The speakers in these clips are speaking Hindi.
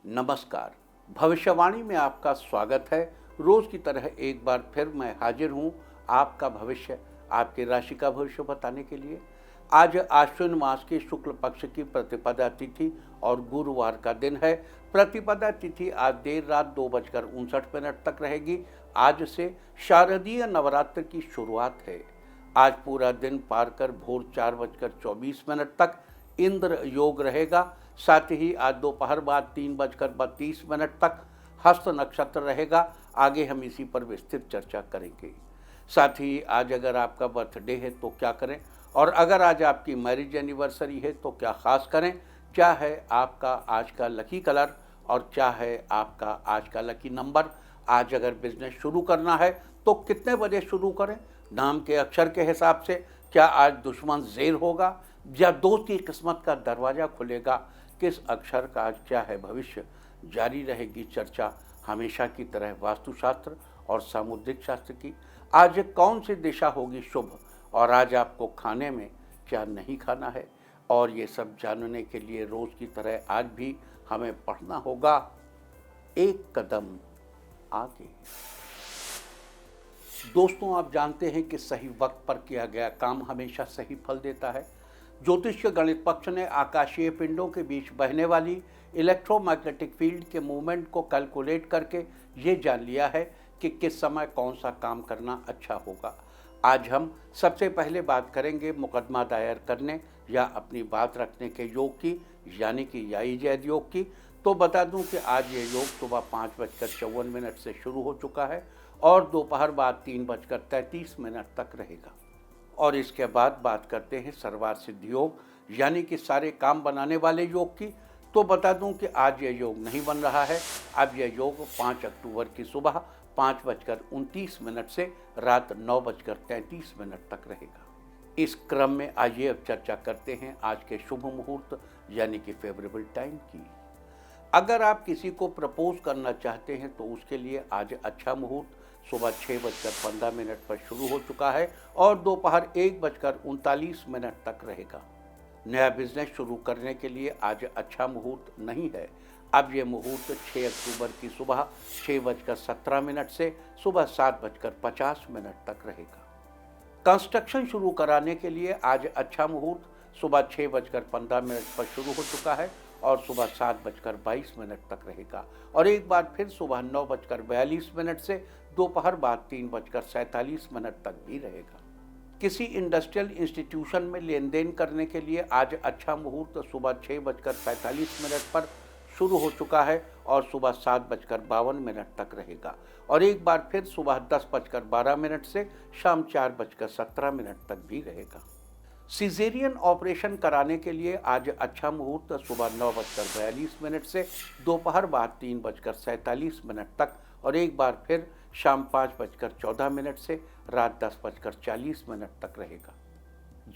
नमस्कार। भविष्यवाणी में आपका स्वागत है। रोज की तरह एक बार फिर मैं हाजिर हूँ आपका भविष्य, आपकी राशि का भविष्य बताने के लिए। आज आश्विन मास की शुक्ल पक्ष की प्रतिपदा तिथि और गुरुवार का दिन है। प्रतिपदा तिथि आज देर रात 2:59 तक रहेगी। आज से शारदीय नवरात्र की शुरुआत है। आज पूरा दिन पार कर भोर 4:24 तक इंद्र योग रहेगा। साथ ही आज दोपहर बाद 3:32 तक हस्त नक्षत्र रहेगा। आगे हम इसी पर विस्तृत चर्चा करेंगे। साथ ही आज अगर आपका बर्थडे है तो क्या करें, और अगर आज आपकी मैरिज एनिवर्सरी है तो क्या खास करें, क्या है आपका आज का लकी कलर और क्या है आपका आज का लकी नंबर। आज अगर बिजनेस शुरू करना है तो कितने बजे शुरू करें, नाम के अक्षर के हिसाब से क्या आज दुश्मन ज़ेर होगा या दोस्त की किस्मत का दरवाज़ा खुलेगा, किस अक्षर का आज क्या है भविष्य। जारी रहेगी चर्चा हमेशा की तरह वास्तुशास्त्र और सामुद्रिक शास्त्र की। आज कौन सी दिशा होगी शुभ और आज आपको खाने में क्या नहीं खाना है, और ये सब जानने के लिए रोज़ की तरह आज भी हमें पढ़ना होगा एक कदम आगे। दोस्तों, आप जानते हैं कि सही वक्त पर किया गया काम हमेशा सही फल देता है। ज्योतिष्य गणित पक्ष ने आकाशीय पिंडों के बीच बहने वाली इलेक्ट्रोमैग्नेटिक फील्ड के मूवमेंट को कैलकुलेट करके ये जान लिया है कि किस समय कौन सा काम करना अच्छा होगा। आज हम सबसे पहले बात करेंगे मुकदमा दायर करने या अपनी बात रखने के योग की, यानी कि याई जैद योग की। तो बता दूं कि आज ये योग सुबह 5:54 से शुरू हो चुका है और दोपहर बाद 3:33 तक रहेगा। और इसके बाद बात करते हैं सर्वार्थ सिद्धि योग, यानी कि सारे काम बनाने वाले योग की। तो बता दूं कि आज यह योग नहीं बन रहा है। अब यह योग 5 अक्टूबर की सुबह 5:29 से रात 9:33 तक रहेगा। इस क्रम में आइए अब चर्चा करते हैं आज के शुभ मुहूर्त यानी कि फेवरेबल टाइम की। अगर आप किसी को प्रपोज करना चाहते हैं तो उसके लिए आज अच्छा मुहूर्त सुबह 6:15 पर शुरू हो चुका है और दोपहर 1:39 तक रहेगा। नया बिजनेस शुरू करने के लिए आज अच्छा मुहूर्त नहीं है। अब यह मुहूर्त 6 अक्टूबर की सुबह 6:17 से सुबह 7:50 तक रहेगा। कंस्ट्रक्शन शुरू कराने के लिए आज अच्छा मुहूर्त सुबह 6:15 पर शुरू हो चुका है और सुबह 7:22 तक रहेगा, और एक बार फिर सुबह 9:42 से दोपहर बाद 3:47 तक भी रहेगा। किसी इंडस्ट्रियल इंस्टीट्यूशन में लेन देन करने के लिए आज अच्छा मुहूर्त सुबह 6:45 पर शुरू हो चुका है और सुबह 7:52 तक रहेगा, और एक बार फिर सुबह 10:12 से शाम 4:17 तक भी रहेगा। सिजेरियन ऑपरेशन कराने के लिए आज अच्छा मुहूर्त सुबह 9:42 से दोपहर बाद 3:47 तक, और एक बार फिर शाम 5:14 से रात 10:40 तक रहेगा।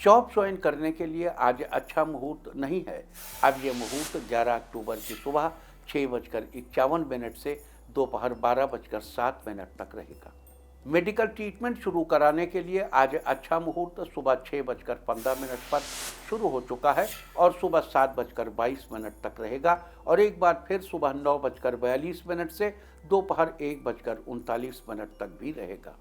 जॉब ज्वाइन करने के लिए आज अच्छा मुहूर्त नहीं है। अब ये मुहूर्त 11 अक्टूबर की सुबह 6:51 से दोपहर 12:07 तक रहेगा। मेडिकल ट्रीटमेंट शुरू कराने के लिए आज अच्छा मुहूर्त सुबह 6:15 पर शुरू हो चुका है और सुबह 7:22 तक रहेगा, और एक बार फिर सुबह 9:42 से दोपहर 1:39 तक भी रहेगा।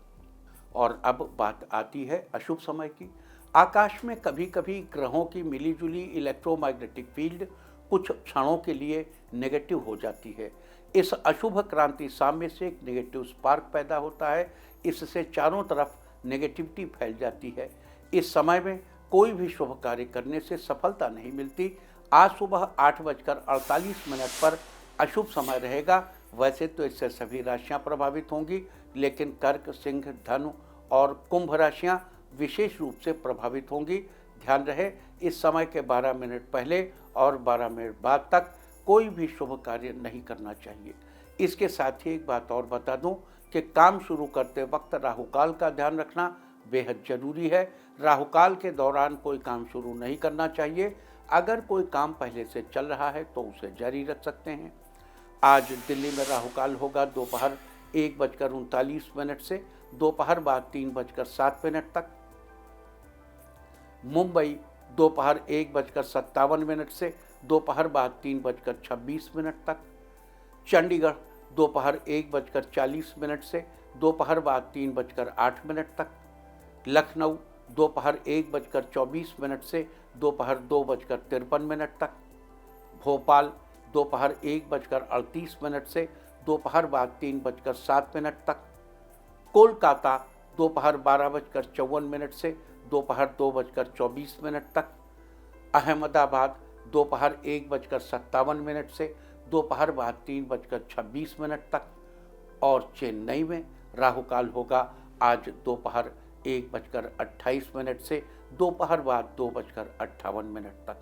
और अब बात आती है अशुभ समय की। आकाश में कभी कभी ग्रहों की मिलीजुली इलेक्ट्रोमैग्नेटिक फील्ड कुछ क्षणों के लिए नेगेटिव हो जाती है। इस अशुभ क्रांति साम्य से एक नेगेटिव स्पार्क पैदा होता है। इससे चारों तरफ नेगेटिविटी फैल जाती है। इस समय में कोई भी शुभ कार्य करने से सफलता नहीं मिलती। आज सुबह 8:48 पर अशुभ समय रहेगा। वैसे तो इससे सभी राशियां प्रभावित होंगी, लेकिन कर्क, सिंह, धनु और कुंभ राशियां विशेष रूप से प्रभावित होंगी। ध्यान रहे, इस समय के 12 मिनट पहले और 12 मिनट बाद तक कोई भी शुभ कार्य नहीं करना चाहिए। इसके साथ ही एक बात और बता दूं कि काम शुरू करते वक्त राहुकाल का ध्यान रखना बेहद जरूरी है। राहुकाल के दौरान कोई काम शुरू नहीं करना चाहिए। अगर कोई काम पहले से चल रहा है तो उसे जारी रख सकते हैं। आज दिल्ली में राहुकाल होगा दोपहर 1:39 से दोपहर बाद 3:07 तक। मुंबई दोपहर 1:57 से दोपहर बाद 3:26 तक। चंडीगढ़ दोपहर 1:40 से दोपहर बाद 3:08 तक, लखनऊ दोपहर 1:24 से दोपहर 2:53 तक, भोपाल दोपहर 1:38 से दोपहर बाद 3:07 तक, कोलकाता दोपहर 12:54 से दोपहर 2:24 तक, अहमदाबाद दोपहर 1:57 से दोपहर बाद 3:26 तक और चेन्नई में राहुकाल होगा आज दोपहर 1:28 से दोपहर बाद 2:58 तक।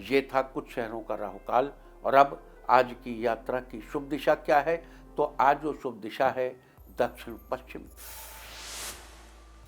ये था कुछ शहरों का राहुकाल। और अब आज की यात्रा की शुभ दिशा क्या है? तो आज जो शुभ दिशा है दक्षिण पश्चिम।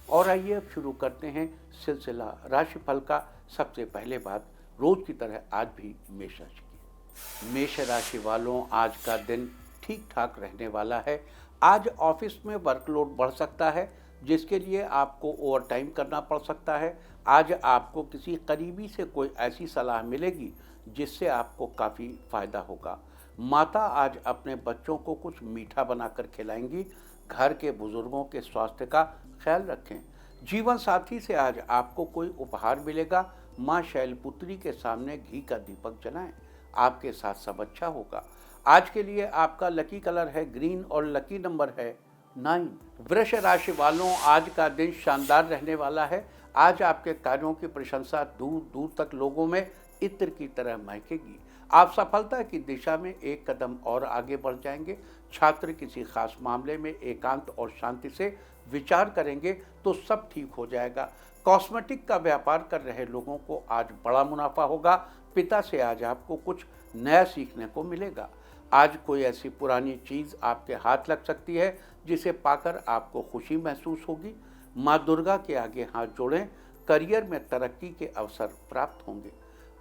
और आइए अब शुरू करते हैं सिलसिला राशिफल का। सबसे पहले बात रोज की तरह आज भी मेष राशि की। मेष राशि वालों, आज का दिन ठीक ठाक रहने वाला है। आज ऑफिस में वर्कलोड बढ़ सकता है, जिसके लिए आपको ओवर टाइम करना पड़ सकता है। आज आपको किसी करीबी से कोई ऐसी सलाह मिलेगी जिससे आपको काफ़ी फ़ायदा होगा। माता आज अपने बच्चों को कुछ मीठा बनाकर खिलाएंगी। घर के बुजुर्गों के स्वास्थ्य का ख्याल रखें। जीवन साथी से आज आपको कोई उपहार मिलेगा। माँ शैलपुत्री के सामने घी का दीपक जलाएं। आपके साथ सब अच्छा होगा। आज के लिए आपका लकी कलर है ग्रीन और लकी नंबर है 9। वृष राशि वालों, आज का दिन शानदार रहने वाला है। आज आपके कार्यों की प्रशंसा दूर दूर तक लोगों में इत्र की तरह महकेगी। आप सफलता की दिशा में एक कदम और आगे बढ़ जाएंगे। छात्र किसी खास मामले में एकांत और शांति से विचार करेंगे तो सब ठीक हो जाएगा। कॉस्मेटिक का व्यापार कर रहे लोगों को आज बड़ा मुनाफा होगा। पिता से आज आपको कुछ नया सीखने को मिलेगा। आज कोई ऐसी पुरानी चीज़ आपके हाथ लग सकती है जिसे पाकर आपको खुशी महसूस होगी। माँ दुर्गा के आगे हाथ जोड़ें। करियर में तरक्की के अवसर प्राप्त होंगे।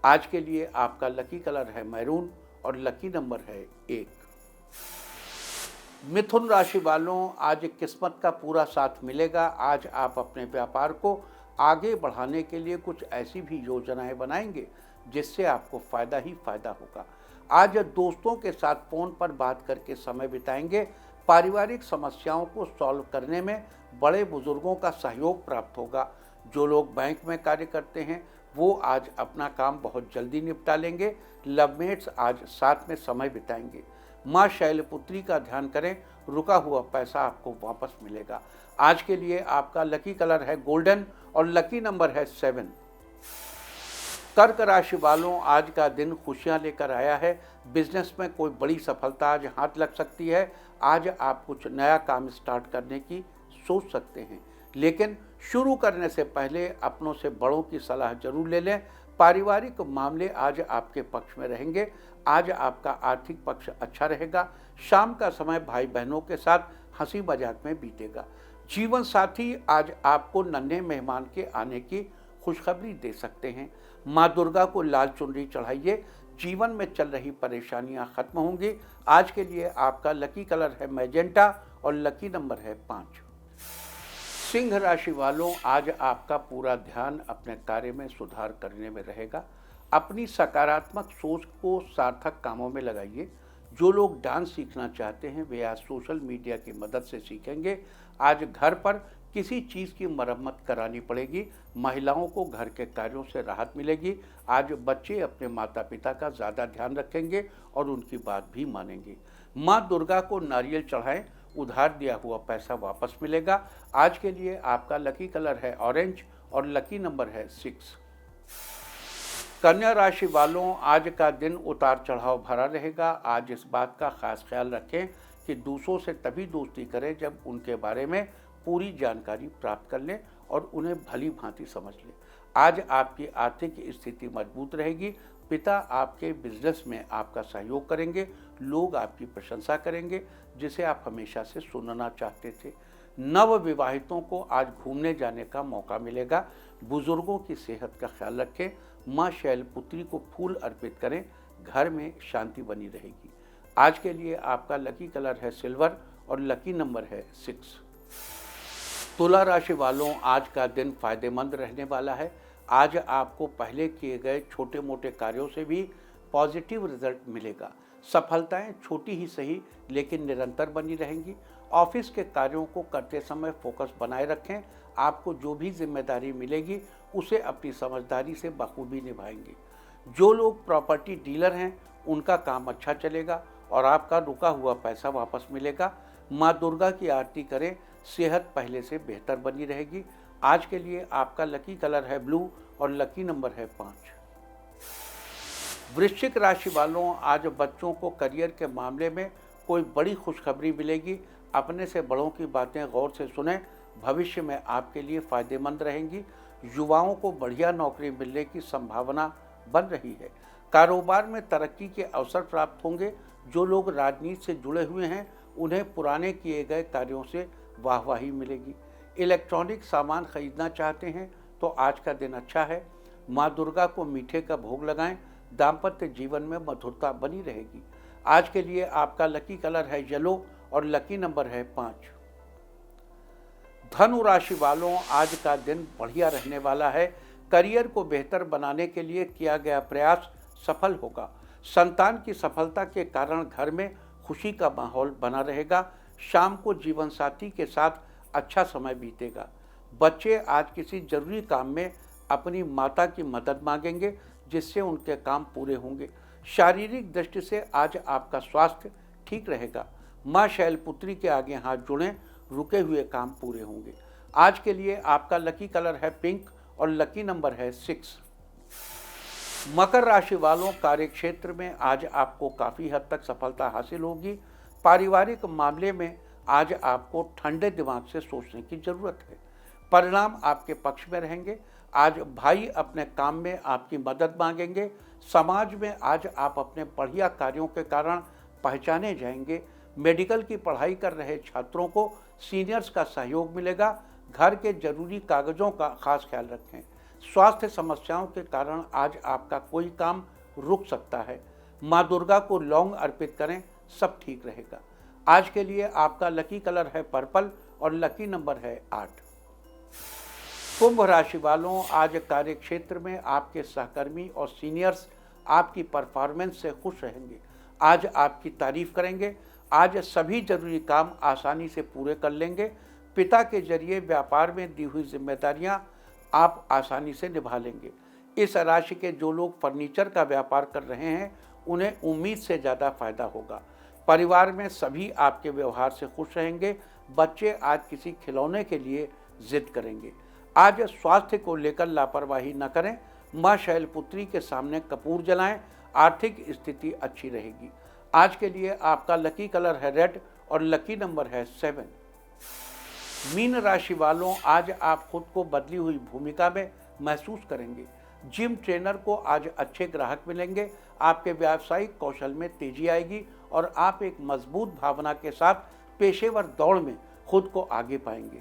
आज के लिए आपका लकी कलर है मैरून और लकी नंबर है 1। मिथुन राशि वालों, आज किस्मत का पूरा साथ मिलेगा। आज आप अपने व्यापार को आगे बढ़ाने के लिए कुछ ऐसी भी योजनाएं बनाएंगे जिससे आपको फ़ायदा ही फ़ायदा होगा। आज दोस्तों के साथ फ़ोन पर बात करके समय बिताएंगे। पारिवारिक समस्याओं को सॉल्व करने में बड़े बुजुर्गों का सहयोग प्राप्त होगा। जो लोग बैंक में कार्य करते हैं वो आज अपना काम बहुत जल्दी निपटा लेंगे। लवमेट्स आज साथ में समय बिताएंगे। माँ शैलपुत्री का ध्यान करें, रुका हुआ पैसा आपको वापस मिलेगा। आज के लिए आपका लकी कलर है गोल्डन और लकी नंबर है 7। कर्क राशि वालों, आज का दिन खुशियां लेकर आया है। बिजनेस में कोई बड़ी सफलता आज हाथ लग सकती है। आज आप कुछ नया काम स्टार्ट करने की सोच सकते हैं, लेकिन शुरू करने से पहले अपनों से बड़ों की सलाह जरूर ले लें। पारिवारिक मामले आज आपके पक्ष में रहेंगे। आज आपका आर्थिक पक्ष अच्छा रहेगा। शाम का समय भाई बहनों के साथ हंसी मजाक में बीतेगा। जीवन साथी आज आपको नन्हे मेहमान के आने की खुशखबरी दे सकते हैं। माँ दुर्गा को लाल चुनरी चढ़ाइए। जीवन में चल रही परेशानियां खत्म होंगी। आज के लिए आपका लकी कलर है मैजेंटा और लकी नंबर है 5। सिंह राशि वालों, आज आपका पूरा ध्यान अपने कार्य में सुधार करने में रहेगा। अपनी सकारात्मक सोच को सार्थक कामों में लगाइए। जो लोग डांस सीखना चाहते हैं वे आज सोशल मीडिया की मदद से सीखेंगे। आज घर पर किसी चीज़ की मरम्मत करानी पड़ेगी। महिलाओं को घर के कार्यों से राहत मिलेगी। आज बच्चे अपने माता पिता का ज़्यादा ध्यान रखेंगे और उनकी बात भी मानेंगे। माँ दुर्गा को नारियल चढ़ाएं, उधार दिया हुआ पैसा वापस मिलेगा। आज के लिए आपका लकी कलर है ऑरेंज और लकी नंबर है 6। कन्या राशि वालों, आज का दिन उतार चढ़ाव भरा रहेगा। आज इस बात का खास ख्याल रखें कि दूसरों से तभी दोस्ती करें जब उनके बारे में पूरी जानकारी प्राप्त कर लें और उन्हें भली भांति समझ लें। आज आपकी आर्थिक स्थिति मजबूत रहेगी। पिता आपके बिजनेस में आपका सहयोग करेंगे। लोग आपकी प्रशंसा करेंगे जिसे आप हमेशा से सुनना चाहते थे। नव विवाहितों को आज घूमने जाने का मौका मिलेगा। बुजुर्गों की सेहत का ख्याल रखें। माँ शैलपुत्री को फूल अर्पित करें। घर में शांति बनी रहेगी। आज के लिए आपका लकी कलर है सिल्वर और लकी नंबर है 6। तुला राशि वालों, आज का दिन फायदेमंद रहने वाला है। आज आपको पहले किए गए छोटे मोटे कार्यों से भी पॉजिटिव रिजल्ट मिलेगा। सफलताएं छोटी ही सही लेकिन निरंतर बनी रहेंगी। ऑफिस के कार्यों को करते समय फोकस बनाए रखें। आपको जो भी जिम्मेदारी मिलेगी उसे अपनी समझदारी से बखूबी निभाएंगे। जो लोग प्रॉपर्टी डीलर हैं उनका काम अच्छा चलेगा और आपका रुका हुआ पैसा वापस मिलेगा। माँ दुर्गा की आरती करें, सेहत पहले से बेहतर बनी रहेगी। आज के लिए आपका लकी कलर है ब्लू और लकी नंबर है 5। वृश्चिक राशि वालों, आज बच्चों को करियर के मामले में कोई बड़ी खुशखबरी मिलेगी। अपने से बड़ों की बातें गौर से सुनें, भविष्य में आपके लिए फायदेमंद रहेंगी। युवाओं को बढ़िया नौकरी मिलने की संभावना बन रही है। कारोबार में तरक्की के अवसर प्राप्त होंगे। जो लोग राजनीति से जुड़े हुए हैं उन्हें पुराने किए गए कार्यों से वाहवाही मिलेगी। इलेक्ट्रॉनिक सामान खरीदना चाहते हैं तो आज का दिन अच्छा है। माँ दुर्गा को मीठे का भोग लगाएं, दाम्पत्य जीवन में मधुरता बनी रहेगी। आज के लिए आपका लकी कलर है येलो और लकी नंबर है 5। धनु राशि वालों, आज का दिन बढ़िया रहने वाला है। करियर को बेहतर बनाने के लिए किया गया प्रयास सफल होगा। संतान की सफलता के कारण घर में खुशी का माहौल बना रहेगा। शाम को जीवन साथी के साथ अच्छा समय बीतेगा। बच्चे आज किसी जरूरी काम में अपनी माता की मदद मांगेंगे जिससे उनके काम पूरे होंगे। शारीरिक दृष्टि से आज आपका स्वास्थ्य ठीक रहेगा। माँ शैलपुत्री के आगे हाथ जोड़ें, रुके हुए काम पूरे होंगे। आज के लिए आपका लकी कलर है पिंक और लकी नंबर है 6। मकर राशि वालों, कार्यक्षेत्र में आज आपको काफ़ी हद तक सफलता हासिल होगी। पारिवारिक मामले में आज आपको ठंडे दिमाग से सोचने की ज़रूरत है। परिणाम आपके पक्ष में रहेंगे। आज भाई अपने काम में आपकी मदद मांगेंगे। समाज में आज आप अपने बढ़िया कार्यों के कारण पहचाने जाएंगे। मेडिकल की पढ़ाई कर रहे छात्रों को सीनियर्स का सहयोग मिलेगा। घर के जरूरी कागजों का खास ख्याल रखें। स्वास्थ्य समस्याओं के कारण आज आपका कोई काम रुक सकता है। माँ दुर्गा को लौंग अर्पित करें, सब ठीक रहेगा। आज के लिए आपका लकी कलर है पर्पल और लकी नंबर है 8। कुंभ राशि वालों, आज कार्यक्षेत्र में आपके सहकर्मी और सीनियर्स आपकी परफॉर्मेंस से खुश रहेंगे। आज आपकी तारीफ करेंगे। आज सभी जरूरी काम आसानी से पूरे कर लेंगे। पिता के जरिए व्यापार में दी हुई जिम्मेदारियां आप आसानी से निभा लेंगे। इस राशि के जो लोग फर्नीचर का व्यापार कर रहे हैं उन्हें उम्मीद से ज़्यादा फायदा होगा। परिवार में सभी आपके व्यवहार से खुश रहेंगे। बच्चे आज किसी खिलौने के लिए जिद करेंगे। आज स्वास्थ्य को लेकर लापरवाही न करें। माँ शैलपुत्री के सामने कपूर जलाएं, आर्थिक स्थिति अच्छी रहेगी। आज के लिए आपका लकी कलर है रेड और लकी नंबर है 7। मीन राशि वालों, आज आप खुद को बदली हुई भूमिका में महसूस करेंगे। जिम ट्रेनर को आज अच्छे ग्राहक मिलेंगे। आपके व्यावसायिक कौशल में तेजी आएगी और आप एक मजबूत भावना के साथ पेशेवर दौड़ में खुद को आगे पाएंगे।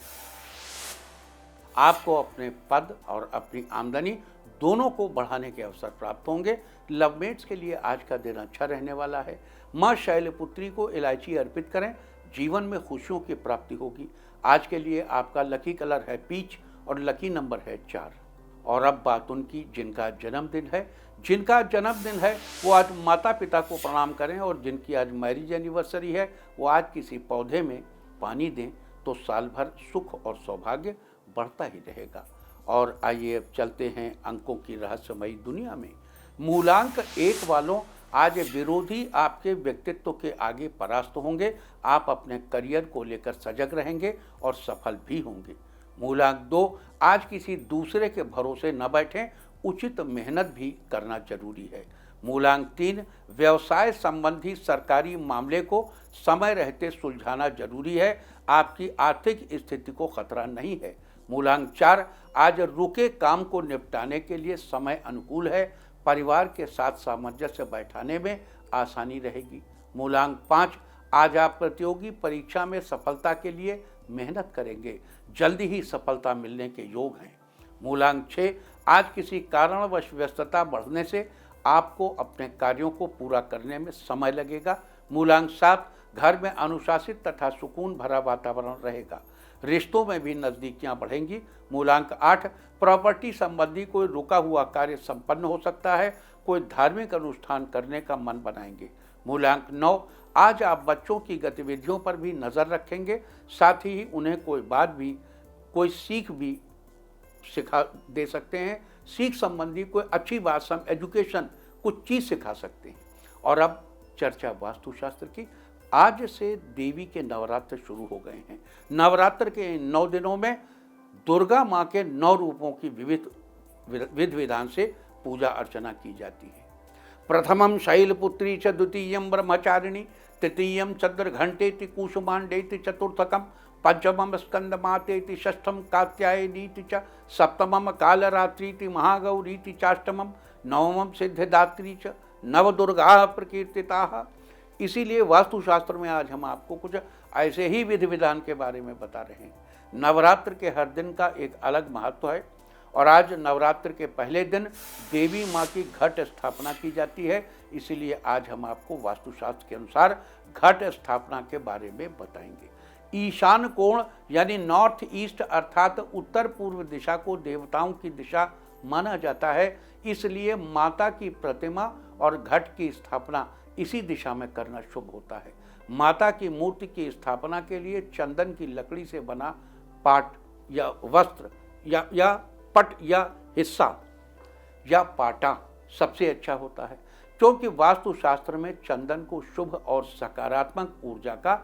आपको अपने पद और अपनी आमदनी दोनों को बढ़ाने के अवसर प्राप्त होंगे। लवमेट्स के लिए आज का दिन अच्छा रहने वाला है। माँ शैलपुत्री को इलायची अर्पित करें, जीवन में खुशियों की प्राप्ति होगी। आज के लिए आपका लकी कलर है पीच और लकी नंबर है 4। और अब बात उनकी जिनका जन्मदिन है वो आज माता पिता को प्रणाम करें, और जिनकी आज मैरिज एनिवर्सरी है वो आज किसी पौधे में पानी दें, तो साल भर सुख और सौभाग्य बढ़ता ही रहेगा। और आइए अब चलते हैं अंकों की रहस्यमयी दुनिया में। मूलांक 1 वालों, आज विरोधी आपके व्यक्तित्व के आगे परास्त होंगे। आप अपने करियर को लेकर सजग रहेंगे और सफल भी होंगे। मूलांक 2, आज किसी दूसरे के भरोसे न बैठें, उचित मेहनत भी करना जरूरी है। मूलांक 3, व्यवसाय संबंधी सरकारी मामले को समय रहते सुलझाना जरूरी है। आपकी आर्थिक स्थिति को खतरा नहीं है। मूलांक 4, आज रुके काम को निपटाने के लिए समय अनुकूल है। परिवार के साथ सामंजस्य बैठाने में आसानी रहेगी। मूलांक 5, आज आप प्रतियोगी परीक्षा में सफलता के लिए मेहनत करेंगे, जल्दी ही सफलता मिलने के योग हैं। मूलांक 6, आज किसी कारणवश व्यस्तता बढ़ने से आपको अपने कार्यों को पूरा करने में समय लगेगा। मूलांक 7, घर में अनुशासित तथा सुकून भरा वातावरण रहेगा। रिश्तों में भी नज़दीकियां बढ़ेंगी। मूलांक 8, प्रॉपर्टी संबंधी कोई रुका हुआ कार्य संपन्न हो सकता है। कोई धार्मिक अनुष्ठान करने का मन बनाएंगे। मूल्यांक 9, आज आप बच्चों की गतिविधियों पर भी नज़र रखेंगे, साथ ही उन्हें कोई सीख भी सिखा दे सकते हैं। सीख संबंधी कोई अच्छी बात, एजुकेशन, कुछ चीज़ सिखा सकते हैं। और अब चर्चा वास्तुशास्त्र की। आज से देवी के नवरात्र शुरू हो गए हैं। नवरात्र के इन 9 दिनों में दुर्गा माँ के 9 रूपों की विधि विधान से पूजा अर्चना की जाती है। प्रथमम शैलपुत्री च, द्वितीयम ब्रह्मचारिणी, तृतीयम चंद्रघंटेति कुसुमांडेति, चतुर्थकम पंचमम स्कंदमातेति, षष्ठम कात्यायनीति च, सप्तमम कालरात्रीति महागौरीति चाष्टमम, नवमम सिद्धिदात्री च, नवदुर्गा प्रकीर्तिताः। इसीलिए वास्तुशास्त्र में आज हम आपको कुछ ऐसे ही विधि विधान के बारे में बता रहे हैं। नवरात्र के हर दिन का एक अलग महत्व है और आज नवरात्र के पहले दिन देवी माँ की घट स्थापना की जाती है। इसीलिए आज हम आपको वास्तुशास्त्र के अनुसार घट स्थापना के बारे में बताएंगे। ईशान कोण यानी नॉर्थ ईस्ट अर्थात उत्तर पूर्व दिशा को देवताओं की दिशा माना जाता है। इसलिए माता की प्रतिमा और घट की स्थापना इसी दिशा में करना शुभ होता है। माता की मूर्ति की स्थापना के लिए चंदन की लकड़ी से बना पाट या वस्त्र या पट या हिस्सा या पाटा सबसे अच्छा होता है, क्योंकि वास्तुशास्त्र में चंदन को शुभ और सकारात्मक ऊर्जा का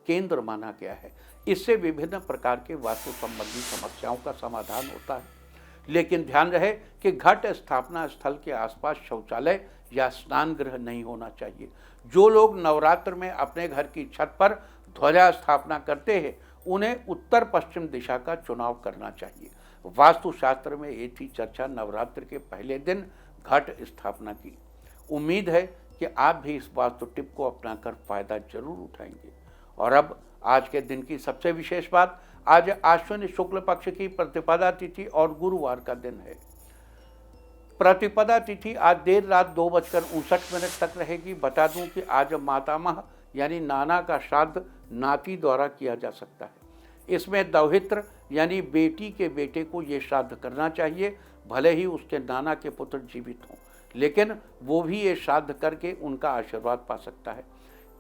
केंद्र माना गया है। इससे विभिन्न प्रकार के वास्तु संबंधी समस्याओं का समाधान होता है। लेकिन ध्यान रहे कि घट स्थापना स्थल के आसपास शौचालय या स्नान गृह नहीं होना चाहिए। जो लोग नवरात्र में अपने घर की छत पर ध्वजा स्थापना करते हैं, उन्हें उत्तर पश्चिम दिशा का चुनाव करना चाहिए। वास्तुशास्त्र में ये थी चर्चा नवरात्र के पहले दिन घट स्थापना की। उम्मीद है कि आप भी इस वास्तु टिप को अपनाकर फायदा जरूर उठाएंगे। और अब आज के दिन की सबसे विशेष बात, आज आश्विन शुक्ल पक्ष की प्रतिपदा तिथि और गुरुवार का दिन है। प्रतिपदा तिथि आज देर रात 2:59 तक रहेगी। बता दूं कि आज मातामह यानी नाना का श्राद्ध नाती द्वारा किया जा सकता है। इसमें दौहित्र यानी बेटी के बेटे को ये श्राद्ध करना चाहिए, भले ही उसके नाना के पुत्र जीवित हों, लेकिन वो भी ये श्राद्ध करके उनका आशीर्वाद पा सकता है।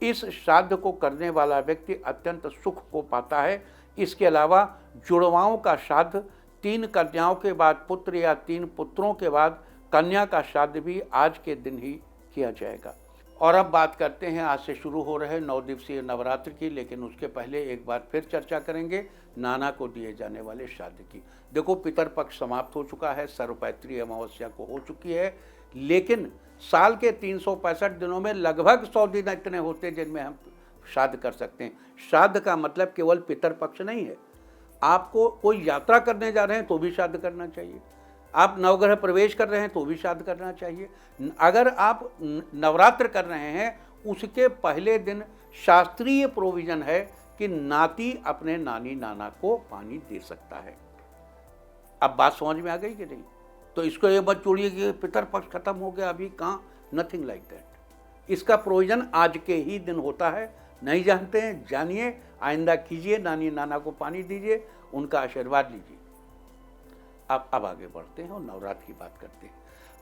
इस श्राद्ध को करने वाला व्यक्ति अत्यंत सुख को पाता है। इसके अलावा जुड़वाओं का श्राद्ध, 3 कन्याओं के बाद पुत्र या 3 पुत्रों के बाद कन्या का श्राद्ध भी आज के दिन ही किया जाएगा। और अब बात करते हैं आज से शुरू हो रहे 9 दिवसीय नवरात्र की, लेकिन उसके पहले एक बार फिर चर्चा करेंगे नाना को दिए जाने वाले श्राद्ध की। देखो, पितर पक्ष समाप्त हो चुका है, सर्वपैत्री अमावस्या को हो चुकी है, लेकिन साल के 365 दिनों में लगभग 100 दिन इतने होते हैं जिनमें हम श्राद्ध कर सकते हैं। श्राद्ध का मतलब केवल पितर पक्ष नहीं है। आपको कोई यात्रा करने जा रहे हैं तो भी श्राद्ध करना चाहिए, आप नवग्रह प्रवेश कर रहे हैं तो भी श्राद्ध करना चाहिए। अगर आप नवरात्र कर रहे हैं, उसके पहले दिन शास्त्रीय प्रोविजन है कि नाती अपने नानी नाना को पानी दे सकता है। अब बात समझ में आ गई कि नहीं? तो इसको ये मत छोड़िए कि पितर पक्ष खत्म हो गया, अभी कहाँ, नथिंग लाइक दैट। इसका प्रोविजन आज के ही दिन होता है। नहीं जानते हैं, जानिए, आइंदा कीजिए, नानी नाना को पानी दीजिए, उनका आशीर्वाद लीजिए। अब आगे बढ़ते हैं और नवरात्र की बात करते हैं।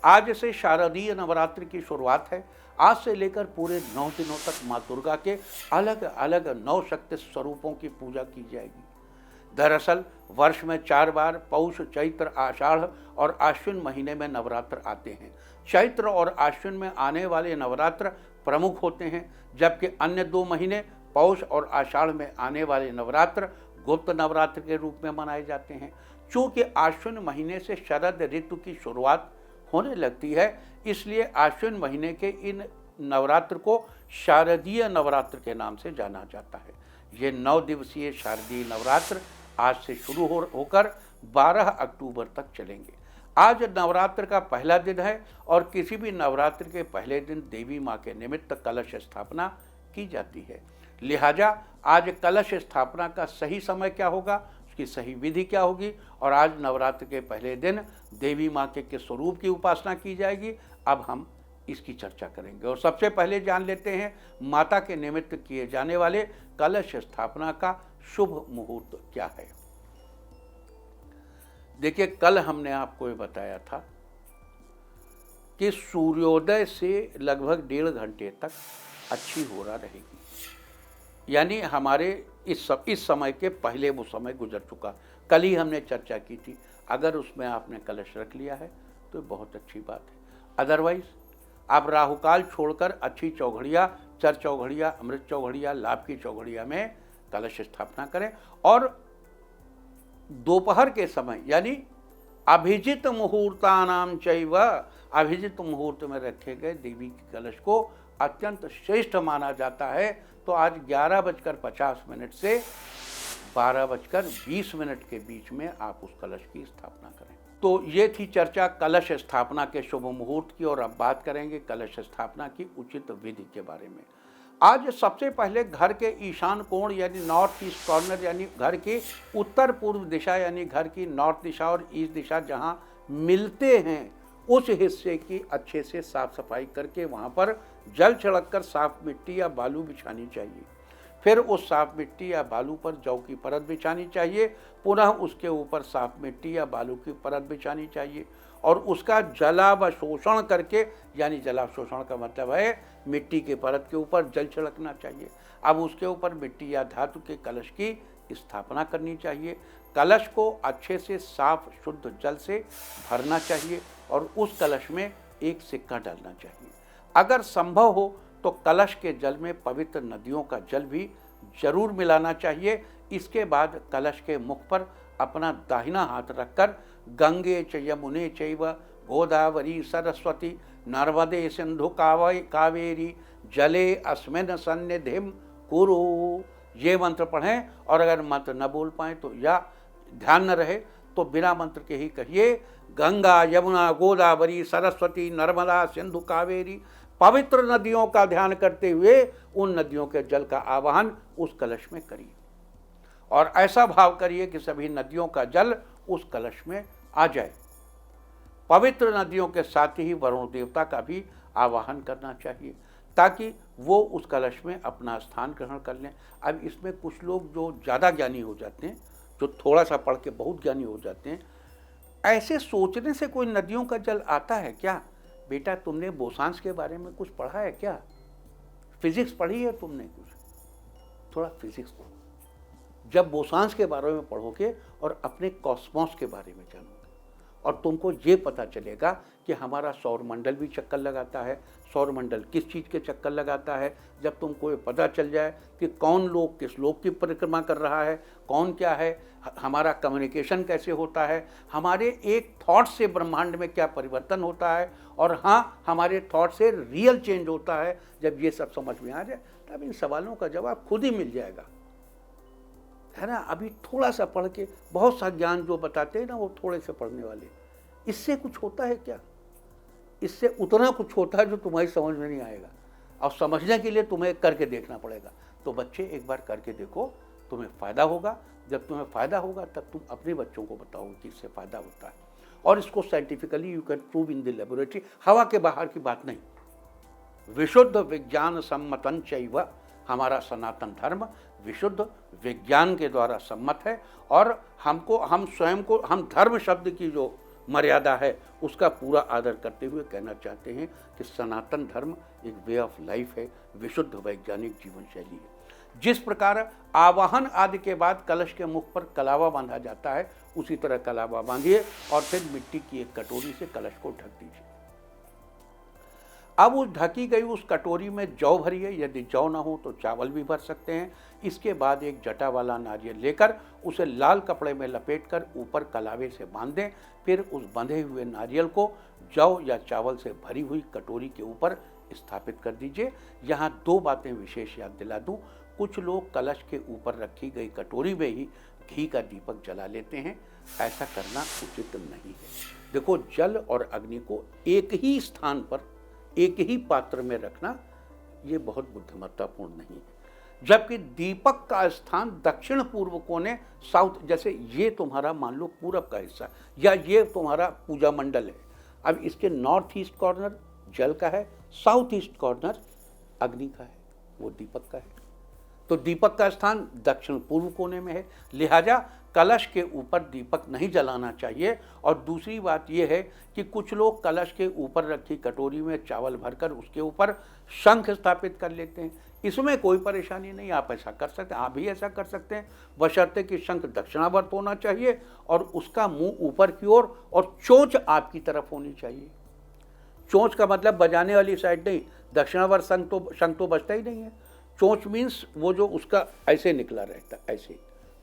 आज से शारदीय नवरात्र की शुरुआत है। आज से लेकर पूरे 9 दिनों तक माँ दुर्गा के अलग अलग 9 शक्ति स्वरूपों की पूजा की जाएगी। दरअसल वर्ष में 4 बार पौष, चैत्र, आषाढ़ और आश्विन महीने में नवरात्र आते हैं। चैत्र और आश्विन में आने वाले नवरात्र प्रमुख होते हैं, जबकि अन्य 2 महीने पौष और आषाढ़ में आने वाले नवरात्र गुप्त नवरात्र के रूप में मनाए जाते हैं। चूँकि आश्विन महीने से शरद ऋतु की शुरुआत होने लगती है, इसलिए आश्विन महीने के इन नवरात्र को शारदीय नवरात्र के नाम से जाना जाता है। ये 9 दिवसीय शारदीय नवरात्र आज से शुरू होकर 12 अक्टूबर तक चलेंगे। आज नवरात्र का पहला दिन है और किसी भी नवरात्र के पहले दिन देवी माँ के निमित्त कलश स्थापना की जाती है। लिहाजा आज कलश स्थापना का सही समय क्या होगा, उसकी सही विधि क्या होगी, और आज नवरात्र के पहले दिन देवी माँ के किस स्वरूप की उपासना की जाएगी, अब हम इसकी चर्चा करेंगे। और सबसे पहले जान लेते हैं माता के निमित्त किए जाने वाले कलश स्थापना का शुभ मुहूर्त क्या है। देखिए, कल हमने आपको ये बताया था कि सूर्योदय से लगभग 1.5 घंटे तक अच्छी हो रहा रहेगी। यानी हमारे इस समय के पहले वो समय गुजर चुका। कल ही हमने चर्चा की थी, अगर उसमें आपने कलश रख लिया है तो बहुत अच्छी बात है। अदरवाइज आप राहुकाल छोड़कर अच्छी चौघड़िया, चर चौघड़िया, अमृत चौघड़िया, लाभ की चौघड़िया में कलश स्थापना करें। और दोपहर के समय यानी अभिजित मुहूर्तानाम चैव, अभिजित मुहूर्त में रखे गए देवी के कलश को अत्यंत श्रेष्ठ माना जाता है। तो आज 11:50 से 12:20 के बीच में आप उस कलश की स्थापना करें। तो ये थी चर्चा कलश स्थापना के शुभ मुहूर्त की, और अब बात करेंगे कलश स्थापना की उचित विधि के बारे में। आज सबसे पहले घर के ईशान कोण यानी नॉर्थ ईस्ट कॉर्नर, यानी घर की उत्तर पूर्व दिशा, यानी घर की नॉर्थ दिशा और ईस्ट दिशा जहाँ मिलते हैं, उस हिस्से की अच्छे से साफ सफाई करके वहाँ पर जल छिड़ककर साफ मिट्टी या बालू बिछानी चाहिए। फिर उस साफ मिट्टी या बालू पर जौ की परत बिछानी चाहिए। पुनः उसके ऊपर साफ मिट्टी या बालू की परत बिछानी चाहिए और उसका जलावशोषण करके, यानी जलावशोषण का मतलब है मिट्टी के परत के ऊपर जल छिड़कना चाहिए। अब उसके ऊपर मिट्टी या धातु के कलश की स्थापना करनी चाहिए। कलश को अच्छे से साफ शुद्ध जल से भरना चाहिए और उस कलश में एक सिक्का डालना चाहिए। अगर संभव हो तो कलश के जल में पवित्र नदियों का जल भी जरूर मिलाना चाहिए। इसके बाद कलश के मुख पर अपना दाहिना हाथ रखकर गंगे च यमुने चैव गोदावरी सरस्वती नर्मदे सिंधु कावेरी जले अस्मिन् सन्निधिं कुरु, ये मंत्र पढ़ें। और अगर मंत्र न बोल पाएँ तो या ध्यान न रहे तो बिना मंत्र के ही कहिए गंगा यमुना गोदावरी सरस्वती नर्मदा सिंधु कावेरी। पवित्र नदियों का ध्यान करते हुए उन नदियों के जल का आवाहन उस कलश में करिए और ऐसा भाव करिए कि सभी नदियों का जल उस कलश में आ जाए। पवित्र नदियों के साथ ही वरुण देवता का भी आवाहन करना चाहिए ताकि वो उस कलश में अपना स्थान ग्रहण कर लें। अब इसमें कुछ लोग जो ज़्यादा ज्ञानी हो जाते हैं, जो थोड़ा सा पढ़ के बहुत ज्ञानी हो जाते हैं, ऐसे सोचने से कोई नदियों का जल आता है क्या? बेटा तुमने बोसांस के बारे में कुछ पढ़ा है क्या? फिजिक्स पढ़ी है तुमने कुछ? थोड़ा फिजिक्स पढ़ो। जब बोसांस के बारे में पढ़ोगे और अपने कॉस्मॉस के बारे में जानोगे और तुमको ये पता चलेगा कि हमारा सौरमंडल भी चक्कर लगाता है। सौरमंडल किस चीज़ के चक्कर लगाता है? जब तुमको ये पता चल जाए कि कौन लोग किस लोक की परिक्रमा कर रहा है, कौन क्या है, हमारा कम्युनिकेशन कैसे होता है, हमारे एक थॉट से ब्रह्मांड में क्या परिवर्तन होता है, और हाँ हमारे थॉट से रियल चेंज होता है, जब ये सब समझ में आ जाए तब इन सवालों का जवाब खुद ही मिल जाएगा, है ना। अभी थोड़ा सा पढ़ के बहुत सा ज्ञान जो बताते हैं ना, वो थोड़े से पढ़ने वाले, इससे कुछ होता है क्या? इससे उतना कुछ होता है जो तुम्हारी समझ में नहीं आएगा, और समझने के लिए तुम्हें करके देखना पड़ेगा। तो बच्चे एक बार करके देखो, तुम्हें फ़ायदा होगा। जब तुम्हें फ़ायदा होगा तब तुम अपने बच्चों को बताओगे कि इससे फ़ायदा होता है, और इसको scientifically you can prove in the laboratory. हवा के बाहर की बात नहीं। विशुद्ध विज्ञान सम्मतन चैव, हमारा सनातन धर्म विशुद्ध विज्ञान के द्वारा सम्मत है, और हम स्वयं को, हम धर्म शब्द की जो मर्यादा है उसका पूरा आदर करते हुए कहना चाहते हैं कि सनातन धर्म एक वे ऑफ लाइफ है, विशुद्ध वैज्ञानिक जीवन शैली है। जिस प्रकार आवाहन आदि के बाद कलश के मुख पर कलावा बांधा जाता है, उसी तरह कलावा बांधिए और फिर मिट्टी की एक कटोरी से कलश को ढक दीजिए। अब उस ढकी गई उस कटोरी में जौ भरिए, यदि जौ ना हो तो चावल भी भर सकते हैं। इसके बाद एक जटा वाला नारियल लेकर उसे लाल कपड़े में लपेटकर ऊपर कलावे से बांध दें। फिर उस बंधे हुए नारियल को जौ या चावल से भरी हुई कटोरी के ऊपर स्थापित कर दीजिए। यहाँ दो बातें विशेष याद दिला दूँ। कुछ लोग कलश के ऊपर रखी गई कटोरी में ही घी का दीपक जला लेते हैं, ऐसा करना उचित नहीं है। देखो, जल और अग्नि को एक ही स्थान पर, एक ही पात्र में रखना ये बहुत बुद्धिमत्तापूर्ण नहीं है। जबकि दीपक का स्थान दक्षिण पूर्व कोने, साउथ, जैसे ये तुम्हारा मान लो पूरब का हिस्सा या ये तुम्हारा पूजा मंडल है। अब इसके नॉर्थ ईस्ट कॉर्नर जल का है, साउथ ईस्ट कॉर्नर अग्नि का है, वो दीपक का है। तो दीपक का स्थान दक्षिण पूर्व कोने में है, लिहाजा कलश के ऊपर दीपक नहीं जलाना चाहिए। और दूसरी बात यह है कि कुछ लोग कलश के ऊपर रखी कटोरी में चावल भरकर उसके ऊपर शंख स्थापित कर लेते हैं। इसमें कोई परेशानी नहीं, आप ऐसा कर सकते हैं, आप भी ऐसा कर सकते हैं, बशर्ते कि शंख दक्षिणावर्त होना चाहिए और उसका मुंह ऊपर की ओर और चोंच आपकी तरफ होनी चाहिए। चोंच का मतलब बजाने वाली साइड नहीं, दक्षिणावर्त शंख तो बजता ही नहीं है। चोंच मीन्स वो जो उसका ऐसे निकला रहता है, ऐसे,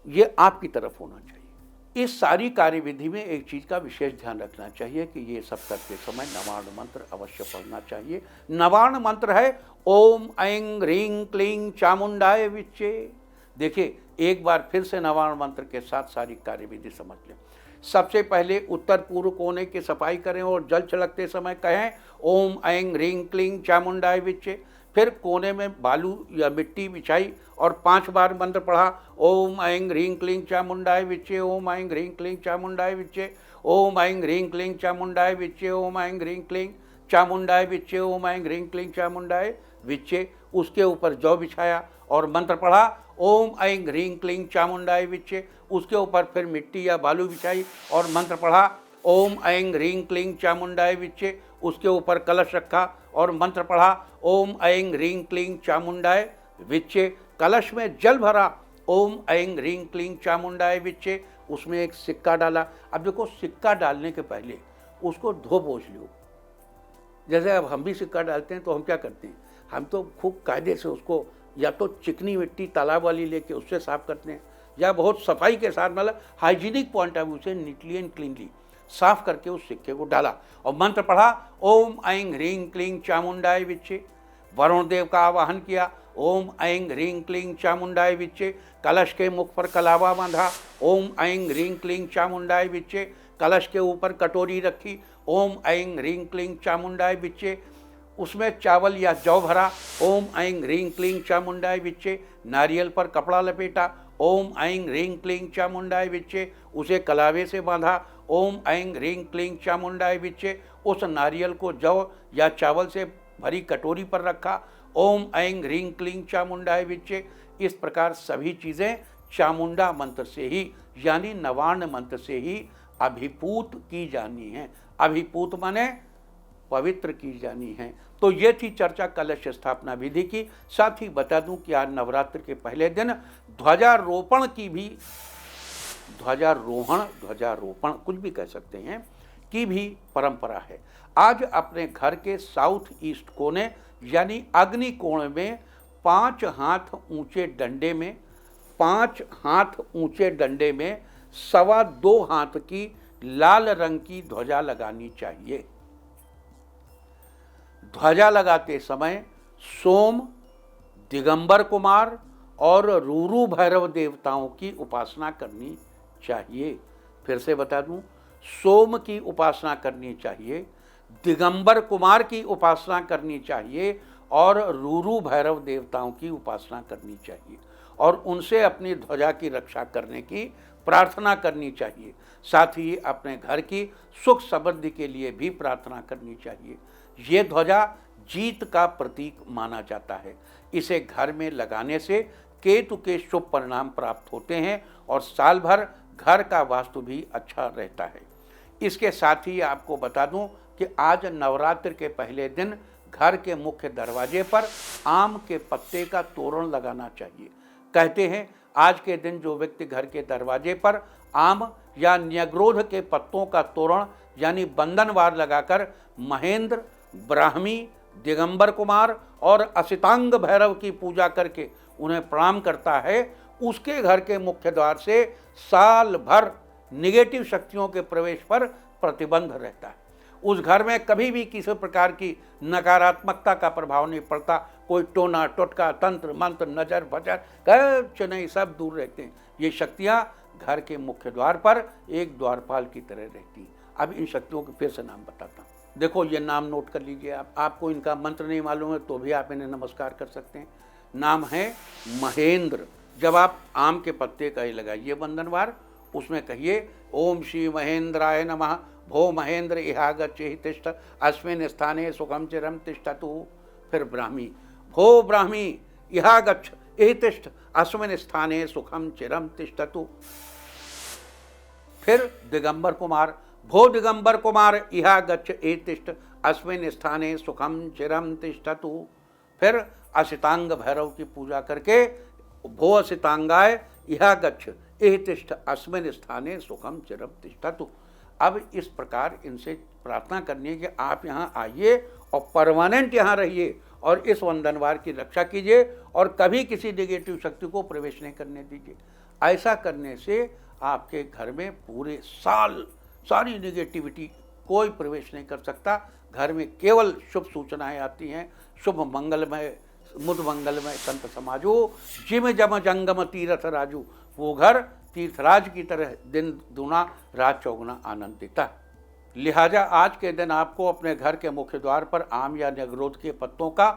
ये आपकी तरफ होना चाहिए। इस सारी कार्यविधि में एक चीज़ का विशेष ध्यान रखना चाहिए कि ये सब करते समय नवार्ण मंत्र अवश्य पढ़ना चाहिए। नवार्ण मंत्र है ओम ऐं ह्रीं क्लीं चामुंडाय विच्चे। देखिए एक बार फिर से नवार्ण मंत्र के साथ सारी कार्यविधि समझ लें। सबसे पहले उत्तर पूर्व कोने की सफाई करें और जल छिड़कते समय कहें ओम ऐं ह्रीं क्लीं चामुंडाय विच्चे। फिर कोने में बालू या मिट्टी बिछाई और 5 बार मंत्र पढ़ा ओम ऐं ह्रीं क्लीं चामुंडाय विच्चे, ओम ऐं ह्रीं क्लीं चामुंडाय विच्चे, ओम ऐं ह्रीं क्लीं चामुंडाय विच्चे, ओम ऐं ह्रीं क्लीं चामुंडाय विच्चे, ओम ऐं ह्रीं क्लीं चामुंडाय विच्चे। उसके ऊपर जौ बिछाया और मंत्र पढ़ा ओम ऐं ह्रीं क्लीं चामुंडाय विच्चे। उसके ऊपर फिर मिट्टी या बालू बिछाई और मंत्र पढ़ा ओम ऐं ह्रीं क्लीं चामुंडाय विच्चे। उसके ऊपर कलश रखा और मंत्र पढ़ा ओम ऐं ह्रीं क्लीं चामुंडाय विच्चे। कलश में जल भरा ओम ऐं ह्रीं क्लीं चामुंडाय विच्चे। उसमें एक सिक्का डाला। अब देखो सिक्का डालने के पहले उसको धो पोंछ लो। जैसे अब हम भी सिक्का डालते हैं तो हम क्या करते हैं, हम तो खूब कायदे से उसको या तो चिकनी मिट्टी तालाब वाली लेके उससे साफ करते हैं या बहुत सफाई के साथ, मतलब हाइजीनिक पॉइंट ऑफ व्यू से नीटली एंड क्लीनली साफ करके उस सिक्के को डाला और मंत्र पढ़ा ओम ऐं ह्रीं क्लीं चामुंडाय विच्चे। वरुण देव का आवाहन किया ओम ऐं ह्रीं क्लीं चामुंडाय विच्चे। कलश के मुख पर कलावा बांधा ओम ऐं ह्रीं क्लीं चामुंडाय विच्चे। कलश के ऊपर कटोरी रखी ओम ऐं ह्रीं क्लीं चामुंडाय विच्चे। उसमें चावल या जौ भरा ओम ऐं ह्रीं क्लीं चामुंडाय विच्चे। नारियल पर कपड़ा लपेटा ओम ऐं ह्रीं क्लीं चामुंडाय विच्चे। उसे कलावे से बांधा ओम ऐं ह्रीं क्लीं चामुंडाय विच्चे। उस नारियल को जौ या चावल से भरी कटोरी पर रखा ओम ऐं ह्रीं क्लीं चामुंडाय विच्चे। इस प्रकार सभी चीज़ें चामुंडा मंत्र से ही यानी नवार्ण मंत्र से ही अभिपूत की जानी है। अभिपूत माने पवित्र की जानी है। तो ये थी चर्चा कलश स्थापना विधि की। साथ ही बता दूं कि आज नवरात्र के पहले दिन ध्वजारोपण की भी, ध्वजारोपण कुछ भी कह सकते हैं, की भी परंपरा है। आज अपने घर के साउथ ईस्ट कोने यानी अग्नि कोण में 5 हाथ ऊंचे डंडे में 2.25 हाथ की लाल रंग की ध्वजा लगानी चाहिए। ध्वजा लगाते समय सोम, दिगंबर कुमार और रूरू भैरव देवताओं की उपासना करनी चाहिए। फिर से बता दूं, सोम की उपासना करनी चाहिए, दिगंबर कुमार की उपासना करनी चाहिए और रूरू भैरव देवताओं की उपासना करनी चाहिए और उनसे अपनी ध्वजा की रक्षा करने की प्रार्थना करनी चाहिए। साथ ही अपने घर की सुख समृद्धि के लिए भी प्रार्थना करनी चाहिए। ये ध्वजा जीत का प्रतीक माना जाता है। इसे घर में लगाने से केतु के शुभ परिणाम प्राप्त होते हैं और साल भर घर का वास्तु भी अच्छा रहता है। इसके साथ ही आपको बता दूं कि आज नवरात्र के पहले दिन घर के मुख्य दरवाजे पर आम के पत्ते का तोरण लगाना चाहिए। कहते हैं आज के दिन जो व्यक्ति घर के दरवाजे पर आम या न्यग्रोध के पत्तों का तोरण यानी बंधनवार लगाकर महेंद्र, ब्राह्मी, दिगंबर कुमार और असितांग भैरव की पूजा करके उन्हें प्रणाम करता है, उसके घर के मुख्य द्वार से साल भर निगेटिव शक्तियों के प्रवेश पर प्रतिबंध रहता है। उस घर में कभी भी किसी प्रकार की नकारात्मकता का प्रभाव नहीं पड़ता। कोई टोना टोटका, तंत्र मंत्र, नजर बजर कुछ नहीं, सब दूर रहते हैं। ये शक्तियाँ घर के मुख्य द्वार पर एक द्वारपाल की तरह रहती हैं। अब इन शक्तियों के फिर से नाम बताता हूँ। देखो ये नाम नोट कर लीजिए। आपको इनका मंत्र नहीं मालूम है तो भी आप इन्हें नमस्कार कर सकते हैं। नाम है महेंद्र। जब आप आम के पत्ते का ही लगाइए बंधनवार, उसमें कहिए ओम श्री महेंद्राय नमः, भो महेंद्र इहागच्छ तिष्ठ अस्मिन् स्थाने सुखम चिरम तिष्ठतु। फिर ब्राह्मी, भो ब्राह्मी इहागच्छ तिष्ठ अस्मिन् स्थाने सुखम चिरम तिष्ठतु। फिर दिगंबर कुमार, भो दिगंबर कुमार इहा गच्छ एतिष्ठ अस्मिन् स्थाने सुखम चिरम तिष्ठतु। फिर असितांग भैरव की पूजा करके भो असितांगाय इहा गच्छ एतिष्ठ अस्मिन् स्थाने सुखम चिरम तिष्ठतु। अब इस प्रकार इनसे प्रार्थना करनी है कि आप यहाँ आइए और परमानेंट यहाँ रहिए और इस वंदनवार की रक्षा कीजिए और कभी किसी नेगेटिव शक्ति को प्रवेश नहीं करने दीजिए। ऐसा करने से आपके घर में पूरे साल सारी नेगेटिविटी कोई प्रवेश नहीं कर सकता। घर में केवल शुभ सूचनाएं आती हैं। शुभ मंगलमय मुद मंगलमय संत समाजो जिम जम जंगम तीर्थ राजू। वो घर तीर्थराज की तरह दिन दूना रात चौगुना आनंद देता है। लिहाजा आज के दिन आपको अपने घर के मुख्य द्वार पर आम या निगरोध के पत्तों का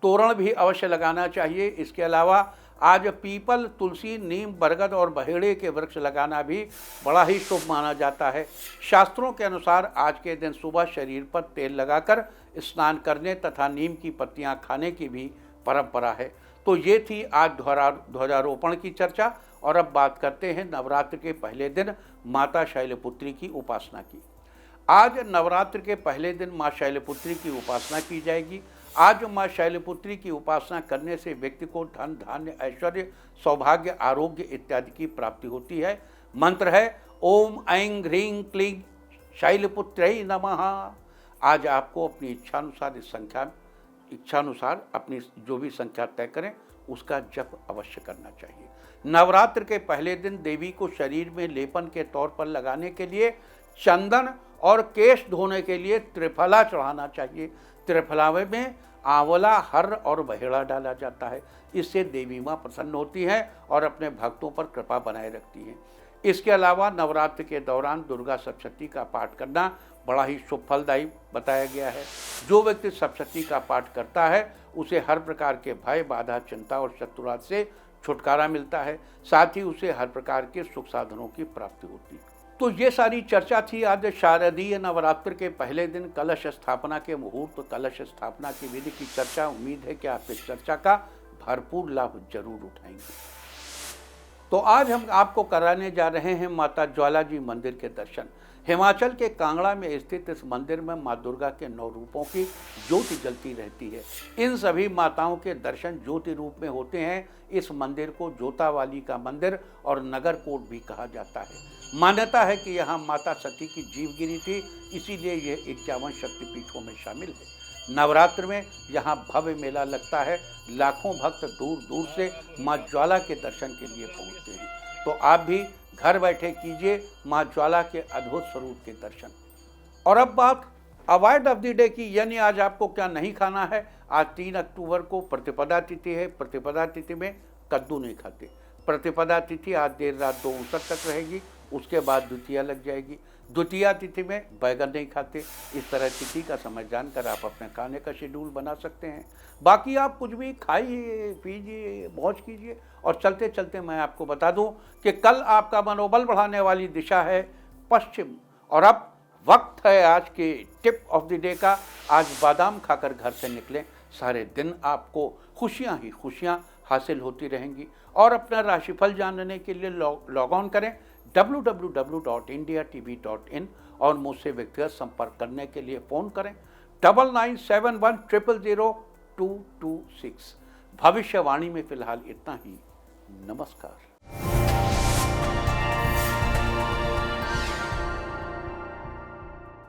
तोरण भी अवश्य लगाना चाहिए। इसके अलावा आज पीपल, तुलसी, नीम, बरगद और बहेड़े के वृक्ष लगाना भी बड़ा ही शुभ माना जाता है। शास्त्रों के अनुसार आज के दिन सुबह शरीर पर तेल लगाकर स्नान करने तथा नीम की पत्तियां खाने की भी परंपरा है। तो ये थी आज ध्वजारोपण की चर्चा। और अब बात करते हैं नवरात्र के पहले दिन माता शैलपुत्री की उपासना की। आज नवरात्र के पहले दिन माँ शैलपुत्री की उपासना की जाएगी। आज माँ शैलपुत्री की उपासना करने से व्यक्ति को धन, धान्य, ऐश्वर्य, सौभाग्य, आरोग्य इत्यादि की प्राप्ति होती है। मंत्र है ओम ऐं ह्रीं क्लीं शैलपुत्रै नमः। आज आपको अपनी इच्छानुसार अपनी जो भी संख्या तय करें उसका जप अवश्य करना चाहिए। नवरात्र के पहले दिन देवी को शरीर में लेपन के तौर पर लगाने के लिए चंदन और केश धोने के लिए त्रिफला चढ़ाना चाहिए। त्रिफला में आंवला, हर्र और बहेड़ा डाला जाता है। इससे देवी माँ प्रसन्न होती हैं और अपने भक्तों पर कृपा बनाए रखती हैं। इसके अलावा नवरात्र के दौरान दुर्गा सप्तशती का पाठ करना बड़ा ही शुभ फलदायी बताया गया है। जो व्यक्ति सप्तशती का पाठ करता है उसे हर प्रकार के भय, बाधा, चिंता और शत्रुराज से छुटकारा मिलता है। साथ ही उसे हर प्रकार के सुख साधनों की प्राप्ति होती है। तो ये सारी चर्चा थी आज शारदीय नवरात्र के पहले दिन कलश स्थापना के मुहूर्त, कलश स्थापना की विधि की चर्चा। उम्मीद है कि आप इस चर्चा का भरपूर लाभ जरूर उठाएंगे। तो आज हम आपको कराने जा रहे हैं माता ज्वाला जी मंदिर के दर्शन। हिमाचल के कांगड़ा में स्थित इस मंदिर में माँ दुर्गा के 9 रूपों की ज्योति जलती रहती है। इन सभी माताओं के दर्शन ज्योति रूप में होते हैं। इस मंदिर को जोतावाली का मंदिर और नगर कोट भी कहा जाता है। मान्यता है कि यहाँ माता सती की जीवगिरी थी, इसीलिए यह 51 शक्तिपीठों में शामिल है। नवरात्र में यहाँ भव्य मेला लगता है। लाखों भक्त दूर दूर से माँ ज्वाला के दर्शन के लिए पहुँचते हैं। तो आप भी घर बैठे कीजिए माँ ज्वाला के अद्भुत स्वरूप के दर्शन। और अब बात अवॉइड ऑफ द डे की, यानी आज आपको क्या नहीं खाना है। आज 3 अक्टूबर को प्रतिपदा तिथि है। प्रतिपदा तिथि में कद्दू नहीं खाते। प्रतिपदा तिथि आज देर रात 2 तक रहेगी। उसके बाद द्वितीया लग जाएगी। द्वितीया तिथि में बैगन नहीं खाते। इस तरह तिथि का समय जानकर आप अपने खाने का शेड्यूल बना सकते हैं। बाकी आप कुछ भी खाइए, पीजिए, मौज कीजिए। और चलते चलते मैं आपको बता दूं कि कल आपका मनोबल बढ़ाने वाली दिशा है पश्चिम। और अब वक्त है आज के टिप ऑफ द डे का। आज बादाम खाकर घर से निकलें। सारे दिन आपको खुशियां ही खुशियां हासिल होती रहेंगी। और अपना राशिफल जानने के लिए लॉग ऑन करें www.indiatv.in और मुझसे व्यक्तिगत संपर्क करने के लिए फ़ोन करें 9971000226। भविष्यवाणी में फिलहाल इतना ही। नमस्कार।